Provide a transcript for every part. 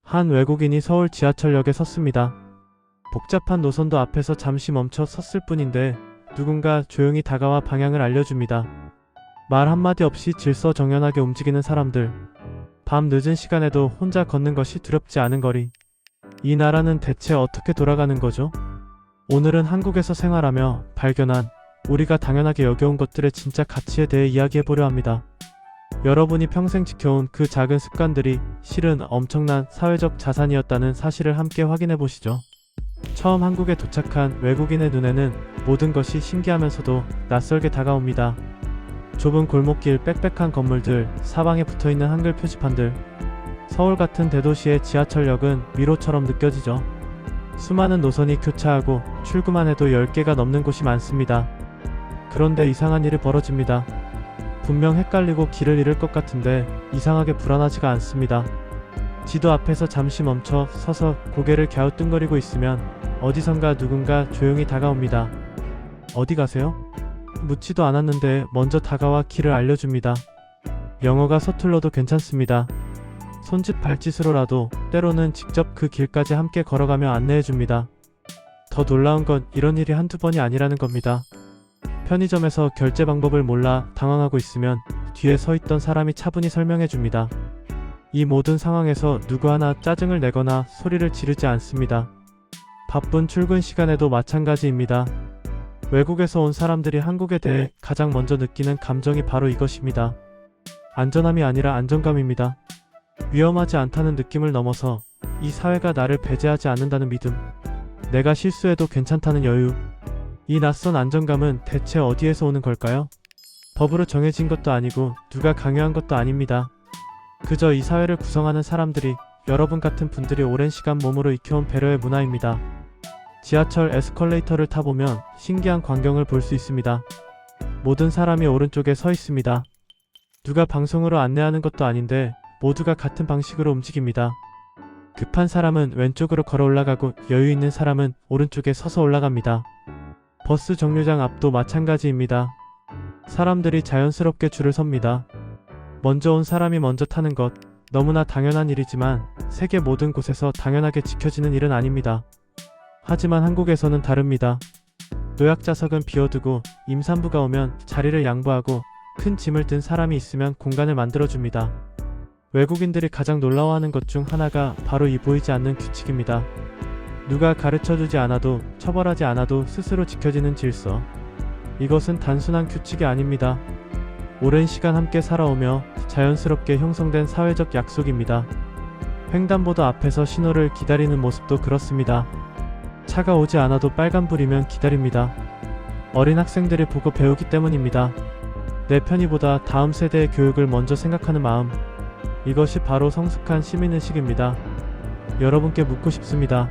한 외국인이 서울 지하철역에 섰습니다. 복잡한 노선도 앞에서 잠시 멈춰 섰을 뿐인데 누군가 조용히 다가와 방향을 알려줍니다. 말 한마디 없이 질서정연하게 움직이는 사람들. 밤 늦은 시간에도 혼자 걷는 것이 두렵지 않은 거리. 이 나라는 대체 어떻게 돌아가는 거죠? 오늘은 한국에서 생활하며 발견한 우리가 당연하게 여겨온 것들의 진짜 가치에 대해 이야기해보려 합니다. 여러분이 평생 지켜온 그 작은 습관들이 실은 엄청난 사회적 자산이었다는 사실을 함께 확인해보시죠. 처음 한국에 도착한 외국인의 눈에는 모든 것이 신기하면서도 낯설게 다가옵니다. 좁은 골목길, 빽빽한 건물들, 사방에 붙어있는 한글 표지판들. 서울 같은 대도시의 지하철역은 미로처럼 느껴지죠. 수많은 노선이 교차하고 출구만 해도 10개가 넘는 곳이 많습니다. 그런데 이상한 일이 벌어집니다. 분명 헷갈리고 길을 잃을 것 같은데 이상하게 불안하지가 않습니다. 지도 앞에서 잠시 멈춰 서서 고개를 갸우뚱거리고 있으면 어디선가 누군가 조용히 다가옵니다. 어디 가세요? 묻지도 않았는데 먼저 다가와 길을 알려줍니다. 영어가 서툴러도 괜찮습니다. 손짓 발짓으로라도 때로는 직접 그 길까지 함께 걸어가며 안내해줍니다. 더 놀라운 건 이런 일이 한두 번이 아니라는 겁니다. 편의점에서 결제 방법을 몰라 당황하고 있으면 뒤에 서 있던 사람이 차분히 설명해줍니다. 이 모든 상황에서 누구 하나 짜증을 내거나 소리를 지르지 않습니다. 바쁜 출근 시간에도 마찬가지입니다. 외국에서 온 사람들이 한국에 대해 가장 먼저 느끼는 감정이 바로 이것입니다. 안전함이 아니라 안정감입니다. 위험하지 않다는 느낌을 넘어서 이 사회가 나를 배제하지 않는다는 믿음. 내가 실수해도 괜찮다는 여유. 이 낯선 안정감은 대체 어디에서 오는 걸까요? 법으로 정해진 것도 아니고 누가 강요한 것도 아닙니다. 그저 이 사회를 구성하는 사람들이, 여러분 같은 분들이 오랜 시간 몸으로 익혀온 배려의 문화입니다. 지하철 에스컬레이터를 타보면 신기한 광경을 볼 수 있습니다. 모든 사람이 오른쪽에 서 있습니다. 누가 방송으로 안내하는 것도 아닌데 모두가 같은 방식으로 움직입니다. 급한 사람은 왼쪽으로 걸어 올라가고 여유 있는 사람은 오른쪽에 서서 올라갑니다. 버스 정류장 앞도 마찬가지입니다. 사람들이 자연스럽게 줄을 섭니다. 먼저 온 사람이 먼저 타는 것, 너무나 당연한 일이지만 세계 모든 곳에서 당연하게 지켜지는 일은 아닙니다. 하지만 한국에서는 다릅니다. 노약자석은 비워두고 임산부가 오면 자리를 양보하고 큰 짐을 든 사람이 있으면 공간을 만들어줍니다. 외국인들이 가장 놀라워하는 것 중 하나가 바로 이 보이지 않는 규칙입니다. 누가 가르쳐주지 않아도, 처벌하지 않아도 스스로 지켜지는 질서. 이것은 단순한 규칙이 아닙니다. 오랜 시간 함께 살아오며 자연스럽게 형성된 사회적 약속입니다. 횡단보도 앞에서 신호를 기다리는 모습도 그렇습니다. 차가 오지 않아도 빨간불이면 기다립니다. 어린 학생들이 보고 배우기 때문입니다. 내 편의보다 다음 세대의 교육을 먼저 생각하는 마음. 이것이 바로 성숙한 시민의식입니다. 여러분께 묻고 싶습니다.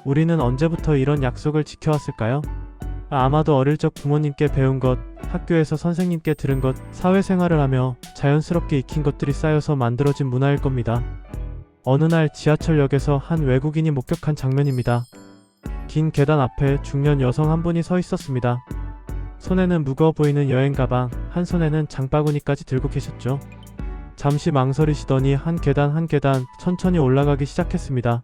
우리는 언제부터 이런 약속을 지켜왔을까요? 아마도 어릴 적 부모님께 배운 것, 학교에서 선생님께 들은 것, 사회생활을 하며 자연스럽게 익힌 것들이 쌓여서 만들어진 문화일 겁니다. 어느 날 지하철역에서 한 외국인이 목격한 장면입니다. 긴 계단 앞에 중년 여성 한 분이 서 있었습니다. 손에는 무거워 보이는 여행 가방, 한 손에는 장바구니까지 들고 계셨죠. 잠시 망설이시더니 한 계단 한 계단 천천히 올라가기 시작했습니다.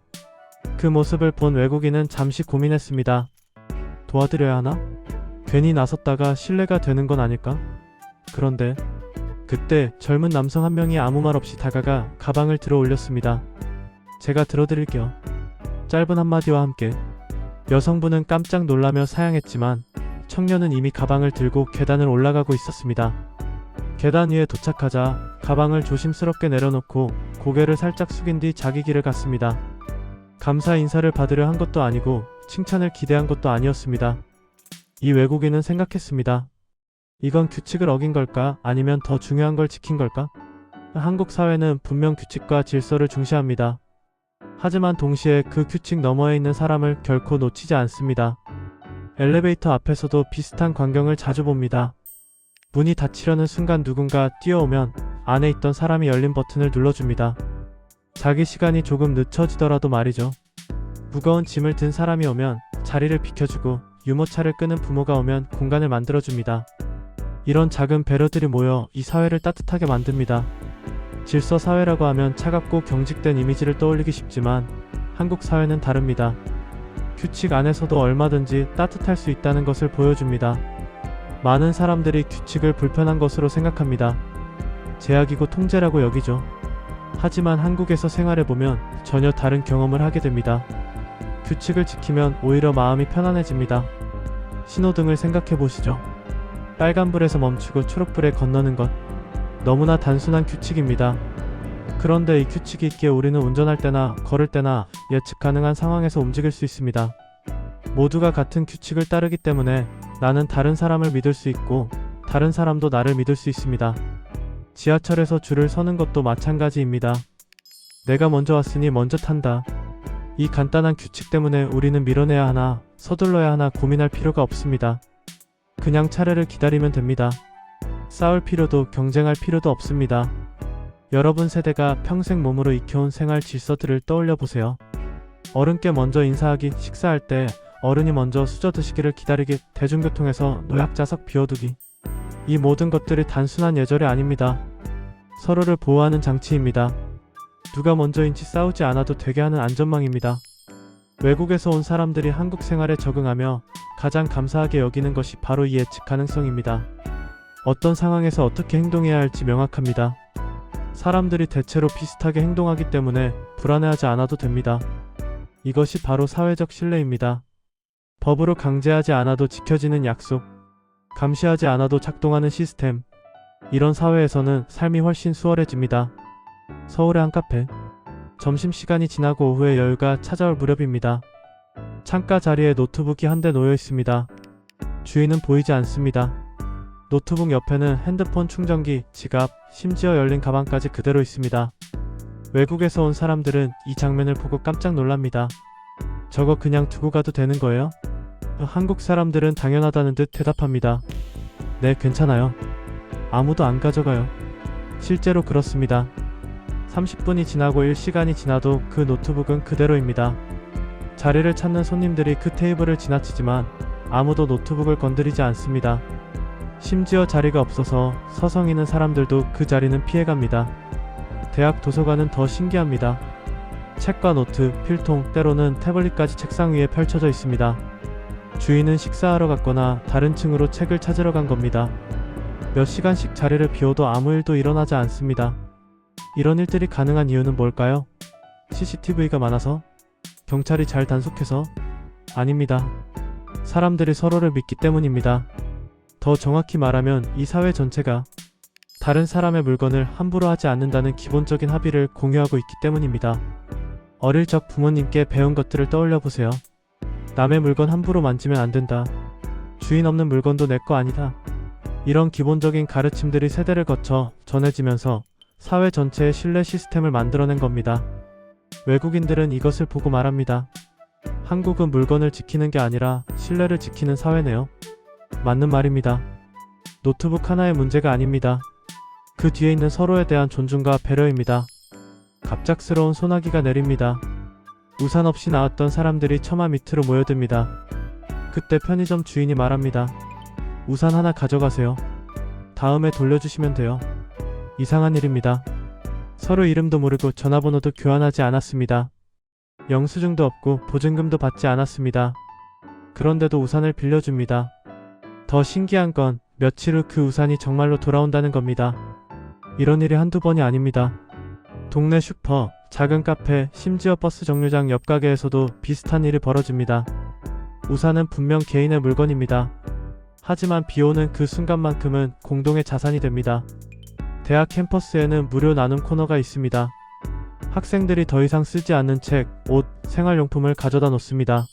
그 모습을 본 외국인은 잠시 고민했습니다. 도와드려야 하나? 괜히 나섰다가 실례가 되는 건 아닐까? 그런데 그때 젊은 남성 한 명이 아무 말 없이 다가가 가방을 들어 올렸습니다. 제가 들어드릴게요. 짧은 한마디와 함께. 여성분은 깜짝 놀라며 사양했지만 청년은 이미 가방을 들고 계단을 올라가고 있었습니다. 계단 위에 도착하자 가방을 조심스럽게 내려놓고 고개를 살짝 숙인 뒤 자기 길을 갔습니다. 감사 인사를 받으려 한 것도 아니고 칭찬을 기대한 것도 아니었습니다. 이 외국인은 생각했습니다. 이건 규칙을 어긴 걸까? 아니면 더 중요한 걸 지킨 걸까? 한국 사회는 분명 규칙과 질서를 중시합니다. 하지만 동시에 그 규칙 너머에 있는 사람을 결코 놓치지 않습니다. 엘리베이터 앞에서도 비슷한 광경을 자주 봅니다. 문이 닫히려는 순간 누군가 뛰어오면 안에 있던 사람이 열린 버튼을 눌러줍니다. 자기 시간이 조금 늦춰지더라도 말이죠. 무거운 짐을 든 사람이 오면 자리를 비켜주고 유모차를 끄는 부모가 오면 공간을 만들어줍니다. 이런 작은 배려들이 모여 이 사회를 따뜻하게 만듭니다. 질서 사회라고 하면 차갑고 경직된 이미지를 떠올리기 쉽지만 한국 사회는 다릅니다. 규칙 안에서도 얼마든지 따뜻할 수 있다는 것을 보여줍니다. 많은 사람들이 규칙을 불편한 것으로 생각합니다. 제약이고 통제라고 여기죠. 하지만 한국에서 생활해보면 전혀 다른 경험을 하게 됩니다. 규칙을 지키면 오히려 마음이 편안해집니다. 신호등을 생각해보시죠. 빨간불에서 멈추고 초록불에 건너는 것. 너무나 단순한 규칙입니다. 그런데 이 규칙이 있기에 우리는 운전할 때나 걸을 때나 예측 가능한 상황에서 움직일 수 있습니다. 모두가 같은 규칙을 따르기 때문에 나는 다른 사람을 믿을 수 있고 다른 사람도 나를 믿을 수 있습니다. 지하철에서 줄을 서는 것도 마찬가지입니다. 내가 먼저 왔으니 먼저 탄다. 이 간단한 규칙 때문에 우리는 밀어내야 하나 서둘러야 하나 고민할 필요가 없습니다. 그냥 차례를 기다리면 됩니다. 싸울 필요도 경쟁할 필요도 없습니다. 여러분 세대가 평생 몸으로 익혀온 생활 질서들을 떠올려 보세요. 어른께 먼저 인사하기, 식사할 때 어른이 먼저 수저 드시기를 기다리기, 대중교통에서 노약자석 비워두기. 이 모든 것들이 단순한 예절이 아닙니다. 서로를 보호하는 장치입니다. 누가 먼저인지 싸우지 않아도 되게 하는 안전망입니다. 외국에서 온 사람들이 한국 생활에 적응하며 가장 감사하게 여기는 것이 바로 이 예측 가능성입니다. 어떤 상황에서 어떻게 행동해야 할지 명확합니다. 사람들이 대체로 비슷하게 행동하기 때문에 불안해하지 않아도 됩니다. 이것이 바로 사회적 신뢰입니다. 법으로 강제하지 않아도 지켜지는 약속, 감시하지 않아도 작동하는 시스템. 이런 사회에서는 삶이 훨씬 수월해집니다. 서울의 한 카페. 점심시간이 지나고 오후에 여유가 찾아올 무렵입니다. 창가 자리에 노트북이 한 대 놓여 있습니다. 주인은 보이지 않습니다. 노트북 옆에는 핸드폰 충전기, 지갑, 심지어 열린 가방까지 그대로 있습니다. 외국에서 온 사람들은 이 장면을 보고 깜짝 놀랍니다. 저거 그냥 두고 가도 되는 거예요? 한국 사람들은 당연하다는 듯 대답합니다. 네, 괜찮아요. 아무도 안 가져가요. 실제로 그렇습니다. 30분이 지나고 1시간이 지나도 그 노트북은 그대로입니다. 자리를 찾는 손님들이 그 테이블을 지나치지만 아무도 노트북을 건드리지 않습니다. 심지어 자리가 없어서 서성이는 사람들도 그 자리는 피해갑니다. 대학 도서관은 더 신기합니다. 책과 노트, 필통, 때로는 태블릿까지 책상 위에 펼쳐져 있습니다. 주인은 식사하러 갔거나 다른 층으로 책을 찾으러 간 겁니다. 몇 시간씩 자리를 비워도 아무 일도 일어나지 않습니다. 이런 일들이 가능한 이유는 뭘까요? CCTV가 많아서? 경찰이 잘 단속해서? 아닙니다. 사람들이 서로를 믿기 때문입니다. 더 정확히 말하면 이 사회 전체가 다른 사람의 물건을 함부로 하지 않는다는 기본적인 합의를 공유하고 있기 때문입니다. 어릴 적 부모님께 배운 것들을 떠올려 보세요. 남의 물건 함부로 만지면 안 된다. 주인 없는 물건도 내 거 아니다. 이런 기본적인 가르침들이 세대를 거쳐 전해지면서 사회 전체의 신뢰 시스템을 만들어낸 겁니다. 외국인들은 이것을 보고 말합니다. 한국은 물건을 지키는 게 아니라 신뢰를 지키는 사회네요. 맞는 말입니다. 노트북 하나의 문제가 아닙니다. 그 뒤에 있는 서로에 대한 존중과 배려입니다. 갑작스러운 소나기가 내립니다. 우산 없이 나왔던 사람들이 처마 밑으로 모여듭니다. 그때 편의점 주인이 말합니다. 우산 하나 가져가세요. 다음에 돌려주시면 돼요. 이상한 일입니다. 서로 이름도 모르고 전화번호도 교환하지 않았습니다. 영수증도 없고 보증금도 받지 않았습니다. 그런데도 우산을 빌려줍니다. 더 신기한 건 며칠 후 그 우산이 정말로 돌아온다는 겁니다. 이런 일이 한두 번이 아닙니다. 동네 슈퍼, 작은 카페, 심지어 버스 정류장 옆 가게에서도 비슷한 일이 벌어집니다. 우산은 분명 개인의 물건입니다. 하지만 비 오는 그 순간만큼은 공동의 자산이 됩니다. 대학 캠퍼스에는 무료 나눔 코너가 있습니다. 학생들이 더 이상 쓰지 않는 책, 옷, 생활용품을 가져다 놓습니다.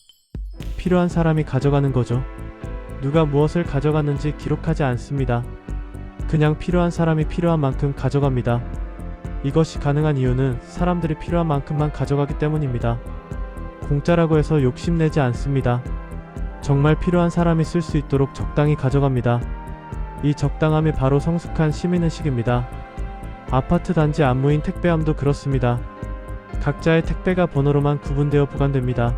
필요한 사람이 가져가는 거죠. 누가 무엇을 가져갔는지 기록하지 않습니다. 그냥 필요한 사람이 필요한 만큼 가져갑니다. 이것이 가능한 이유는 사람들이 필요한 만큼만 가져가기 때문입니다. 공짜라고 해서 욕심내지 않습니다. 정말 필요한 사람이 쓸 수 있도록 적당히 가져갑니다. 이 적당함이 바로 성숙한 시민의식입니다. 아파트 단지 안무인 택배함도 그렇습니다. 각자의 택배가 번호로만 구분되어 보관됩니다.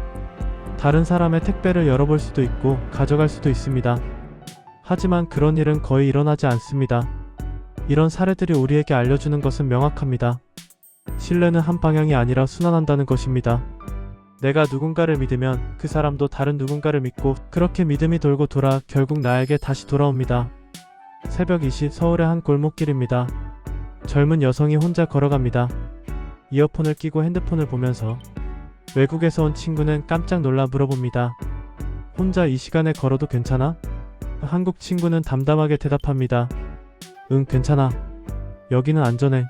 다른 사람의 택배를 열어볼 수도 있고 가져갈 수도 있습니다. 하지만 그런 일은 거의 일어나지 않습니다. 이런 사례들이 우리에게 알려주는 것은 명확합니다. 신뢰는 한 방향이 아니라 순환한다는 것입니다. 내가 누군가를 믿으면 그 사람도 다른 누군가를 믿고 그렇게 믿음이 돌고 돌아 결국 나에게 다시 돌아옵니다. 새벽 2시 서울의 한 골목길입니다. 젊은 여성이 혼자 걸어갑니다. 이어폰을 끼고 핸드폰을 보면서 외국에서 온 친구는 깜짝 놀라 물어봅니다. 혼자 이 시간에 걸어도 괜찮아? 한국 친구는 담담하게 대답합니다. 응, 괜찮아. 여기는 안전해.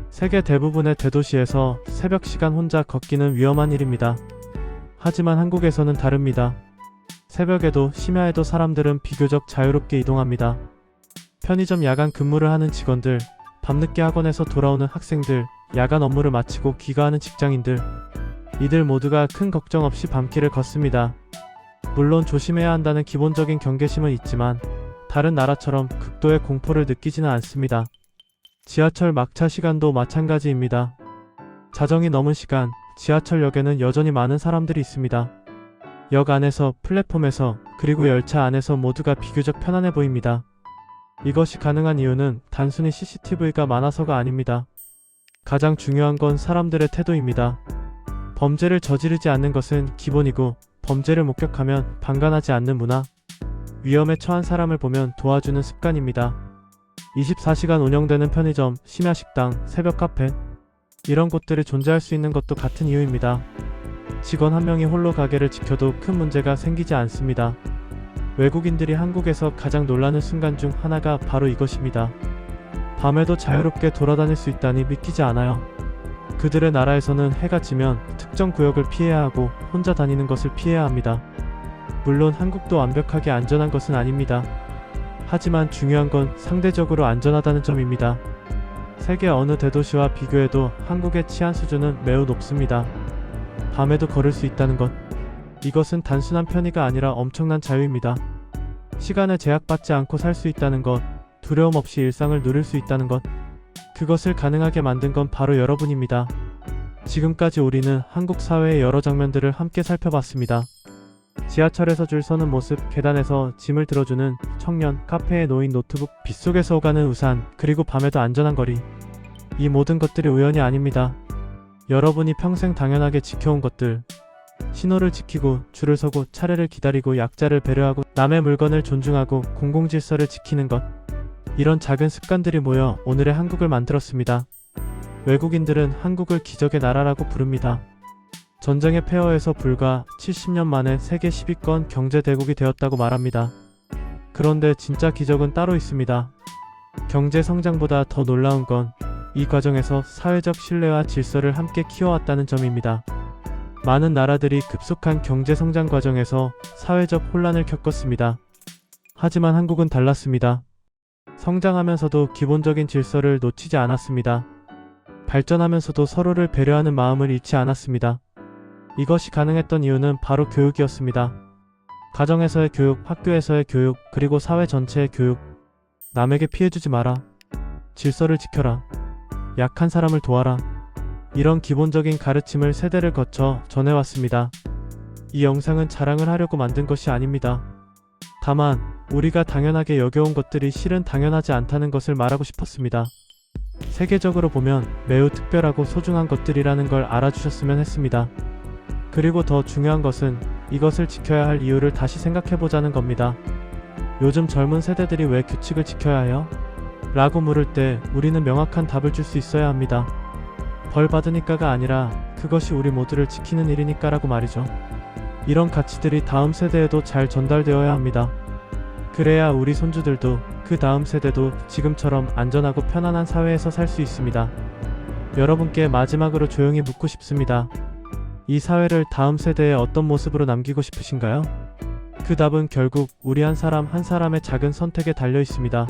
세계 대부분의 대도시에서 새벽 시간 혼자 걷기는 위험한 일입니다. 하지만 한국에서는 다릅니다. 새벽에도 심야에도 사람들은 비교적 자유롭게 이동합니다. 편의점 야간 근무를 하는 직원들, 밤늦게 학원에서 돌아오는 학생들, 야간 업무를 마치고 귀가하는 직장인들, 이들 모두가 큰 걱정 없이 밤길을 걷습니다. 물론 조심해야 한다는 기본적인 경계심은 있지만 다른 나라처럼 극도의 공포를 느끼지는 않습니다. 지하철 막차 시간도 마찬가지입니다. 자정이 넘은 시간, 지하철역에는 여전히 많은 사람들이 있습니다. 역 안에서, 플랫폼에서, 그리고 열차 안에서 모두가 비교적 편안해 보입니다. 이것이 가능한 이유는 단순히 CCTV가 많아서가 아닙니다. 가장 중요한 건 사람들의 태도입니다. 범죄를 저지르지 않는 것은 기본이고 범죄를 목격하면 방관하지 않는 문화, 위험에 처한 사람을 보면 도와주는 습관입니다. 24시간 운영되는 편의점, 심야 식당, 새벽 카페, 이런 곳들이 존재할 수 있는 것도 같은 이유입니다. 직원 한 명이 홀로 가게를 지켜도 큰 문제가 생기지 않습니다. 외국인들이 한국에서 가장 놀라는 순간 중 하나가 바로 이것입니다. 밤에도 자유롭게 돌아다닐 수 있다니 믿기지 않아요. 그들의 나라에서는 해가 지면 특정 구역을 피해야 하고 혼자 다니는 것을 피해야 합니다. 물론 한국도 완벽하게 안전한 것은 아닙니다. 하지만 중요한 건 상대적으로 안전하다는 점입니다. 세계 어느 대도시와 비교해도 한국의 치안 수준은 매우 높습니다. 밤에도 걸을 수 있다는 것, 이것은 단순한 편의가 아니라 엄청난 자유입니다. 시간에 제약받지 않고 살 수 있다는 것, 두려움 없이 일상을 누릴 수 있다는 것, 그것을 가능하게 만든 건 바로 여러분입니다. 지금까지 우리는 한국 사회의 여러 장면들을 함께 살펴봤습니다. 지하철에서 줄 서는 모습, 계단에서 짐을 들어주는 청년, 카페에 놓인 노트북, 빗속에서 오가는 우산, 그리고 밤에도 안전한 거리. 이 모든 것들이 우연이 아닙니다. 여러분이 평생 당연하게 지켜온 것들, 신호를 지키고 줄을 서고 차례를 기다리고 약자를 배려하고 남의 물건을 존중하고 공공질서를 지키는 것, 이런 작은 습관들이 모여 오늘의 한국을 만들었습니다. 외국인들은 한국을 기적의 나라라고 부릅니다. 전쟁의 폐허에서 불과 70년 만에 세계 10위권 경제대국이 되었다고 말합니다. 그런데 진짜 기적은 따로 있습니다. 경제 성장보다 더 놀라운 건 이 과정에서 사회적 신뢰와 질서를 함께 키워왔다는 점입니다. 많은 나라들이 급속한 경제 성장 과정에서 사회적 혼란을 겪었습니다. 하지만 한국은 달랐습니다. 성장하면서도 기본적인 질서를 놓치지 않았습니다. 발전하면서도 서로를 배려하는 마음을 잃지 않았습니다. 이것이 가능했던 이유는 바로 교육이었습니다. 가정에서의 교육, 학교에서의 교육, 그리고 사회 전체의 교육. 남에게 피해주지 마라. 질서를 지켜라. 약한 사람을 도와라. 이런 기본적인 가르침을 세대를 거쳐 전해왔습니다. 이 영상은 자랑을 하려고 만든 것이 아닙니다. 다만 우리가 당연하게 여겨온 것들이 실은 당연하지 않다는 것을 말하고 싶었습니다. 세계적으로 보면 매우 특별하고 소중한 것들이라는 걸 알아주셨으면 했습니다. 그리고 더 중요한 것은 이것을 지켜야 할 이유를 다시 생각해보자는 겁니다. 요즘 젊은 세대들이 왜 규칙을 지켜야 해요? 라고 물을 때 우리는 명확한 답을 줄 수 있어야 합니다. 벌 받으니까가 아니라 그것이 우리 모두를 지키는 일이니까 라고 말이죠. 이런 가치들이 다음 세대에도 잘 전달되어야 합니다. 그래야 우리 손주들도 그 다음 세대도 지금처럼 안전하고 편안한 사회에서 살 수 있습니다. 여러분께 마지막으로 조용히 묻고 싶습니다. 이 사회를 다음 세대에 어떤 모습으로 남기고 싶으신가요? 그 답은 결국 우리 한 사람 한 사람의 작은 선택에 달려 있습니다.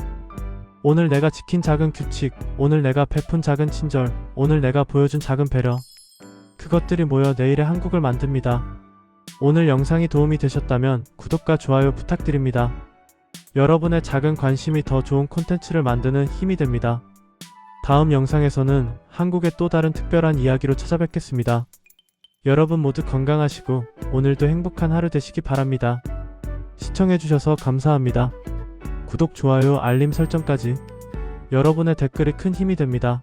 오늘 내가 지킨 작은 규칙, 오늘 내가 베푼 작은 친절, 오늘 내가 보여준 작은 배려. 그것들이 모여 내일의 한국을 만듭니다. 오늘 영상이 도움이 되셨다면 구독과 좋아요 부탁드립니다. 여러분의 작은 관심이 더 좋은 콘텐츠를 만드는 힘이 됩니다. 다음 영상에서는 한국의 또 다른 특별한 이야기로 찾아뵙겠습니다. 여러분 모두 건강하시고 오늘도 행복한 하루 되시기 바랍니다. 시청해주셔서 감사합니다. 구독, 좋아요, 알림 설정까지. 여러분의 댓글이 큰 힘이 됩니다.